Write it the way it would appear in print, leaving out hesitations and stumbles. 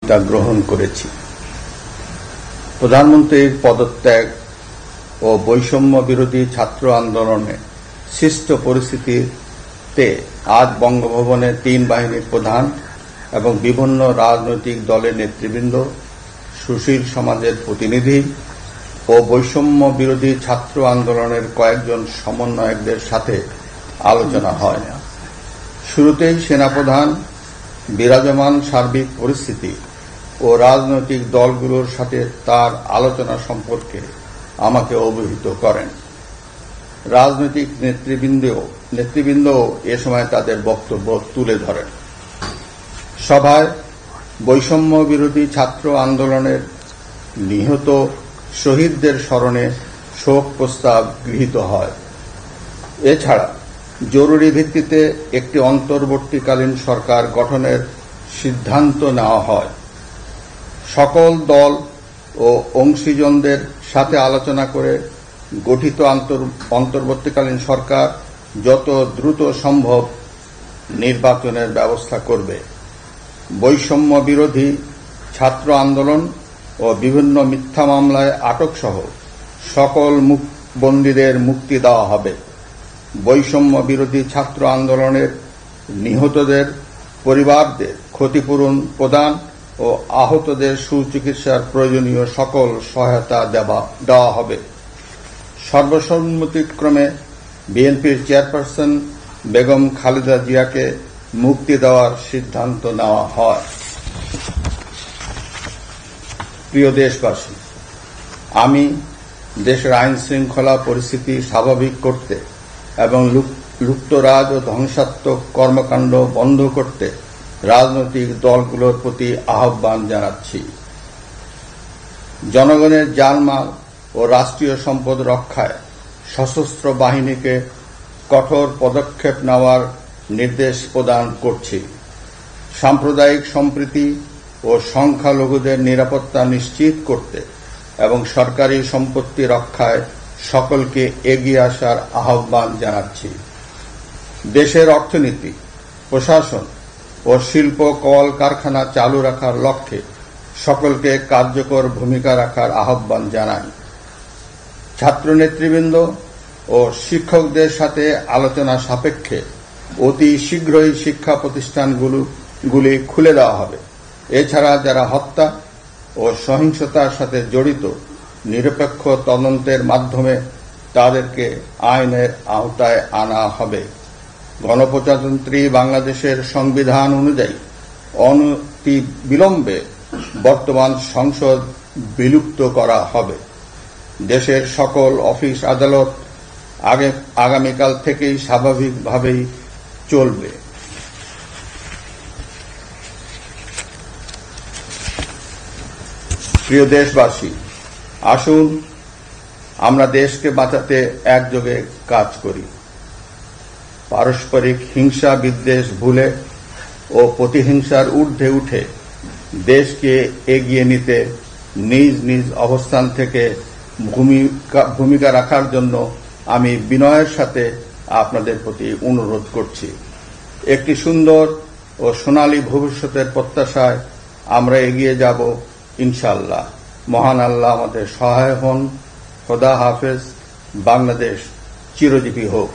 তা গ্রহণ করেছি। প্রধানমন্ত্রীর পদত্যাগ ও বৈষম্য বিরোধী ছাত্র আন্দোলনে সৃষ্ট পরিস্থিতিতে আজ বঙ্গভবনে 3 বাহিনীর প্রধান এবং বিভিন্ন রাজনৈতিক দলের নেতৃবৃন্দ, সুশীল সমাজের প্রতিনিধি ও বৈষম্য বিরোধী ছাত্র আন্দোলনের কয়েকজন সমন্বয়কদের সাথে আলোচনা হয়। শুরুতেই সেনাপ্রধান বিরাজমান সার্বিক পরিস্থিতি ও রাজনৈতিক দলগুলোর সাথে তার আলোচনা সম্পর্কে আমাকে অবহিত করেন। রাজনৈতিক নেতৃবৃন্দ এ সময় তাদের বক্তব্য তুলে ধরেন। সভায় বৈষম্য বিরোধী ছাত্র আন্দোলনের নিহত শহীদদের স্মরণে শোক প্রস্তাব গৃহীত হয়। এছাড়া জরুরি ভিত্তিতে একটি অন্তর্বর্তীকালীন সরকার গঠনের সিদ্ধান্ত নেওয়া হয়। সকল দল ও অংশীজনদের সাথে আলোচনা করে গঠিত অন্তর্বর্তীকালীন সরকার যত দ্রুত সম্ভব নির্বাচনের ব্যবস্থা করবে। বৈষম্য বিরোধী ছাত্র আন্দোলন ও বিভিন্ন মিথ্যা মামলায় আটক সহ সকল বন্দীদের মুক্তি দেওয়া হবে। বৈষম্য বিরোধী ছাত্র আন্দোলনের নিহতদের পরিবারদের ক্ষতিপূরণ প্রদান ও আহতদের সুচিকিৎসার প্রয়োজনীয় সকল সহায়তা দেওয়া হবে। সর্বসম্মতিক্রমে বিএনপির চেয়ারপারসন বেগম খালেদা জিয়াকে মুক্তি দেওয়ার সিদ্ধান্ত নেওয়া হয়। প্রিয় দেশবাসী, আমি দেশের আইন শৃঙ্খলা পরিস্থিতি স্বাভাবিক করতে এবং লুপ্তরাজ ও ধ্বংসাত্মক কর্মকাণ্ড বন্ধ করতে রাজনৈতিক দলগুলোর প্রতি আহ্বান জানাচ্ছি। জনগণের জানমাল ও রাষ্ট্রীয় সম্পদ রক্ষায় সশস্ত্র বাহিনীকে কঠোর পদক্ষেপ নেওয়ার নির্দেশ প্রদান করছি। সাম্প্রদায়িক সম্প্রীতি ও সংখ্যালঘুদের নিরাপত্তা নিশ্চিত করতে এবং সরকারি সম্পত্তি রক্ষায় সকলকে এগিয়ে আসার আহ্বান জানাচ্ছি। দেশের অর্থনীতি, প্রশাসন ও শিল্প কল কারখানা চালু রাখার লক্ষ্যে সকলকে কার্যকর ভূমিকা রাখার আহ্বান জানাই। ছাত্র নেতৃবৃন্দ ও শিক্ষকদের সাথে আলোচনা সাপেক্ষে অতি শীঘ্রই শিক্ষা প্রতিষ্ঠানগুলি খুলে দেওয়া হবে। এছাড়া যারা হত্যা ও সহিংসতার সাথে জড়িত নিরপেক্ষ তদন্তের মাধ্যমে তাদেরকে আইনের আওতায় আনা হবে। গণপ্রজাতন্ত্রী বাংলাদেশের সংবিধান অনুযায়ী অনতি বিলম্বে বর্তমান সংসদ বিলুপ্ত করা হবে। দেশের সকল অফিস আদালত আগামীকাল থেকেই স্বাভাবিকভাবেই চলবে। প্রিয় দেশবাসী, আসুন আমরা দেশকে বাঁচাতে একযোগে কাজ করি। পারস্পরিক হিংসা বিদ্বেষ ভুলে ও প্রতিহিংসার ঊর্ধ্বে উঠে দেশকে এগিয়ে নিতে নিজ নিজ অবস্থান থেকে ভূমিকা রাখার জন্য আমি বিনয়ের সাথে আপনাদের প্রতি অনুরোধ করছি। একটি সুন্দর ও সোনালী ভবিষ্যতের প্রত্যাশায় আমরা এগিয়ে যাব ইনশাআল্লাহ। মহান আল্লাহ আমাদের সহায় হন। খোদা হাফেজ। বাংলাদেশ চিরজীবী হোক।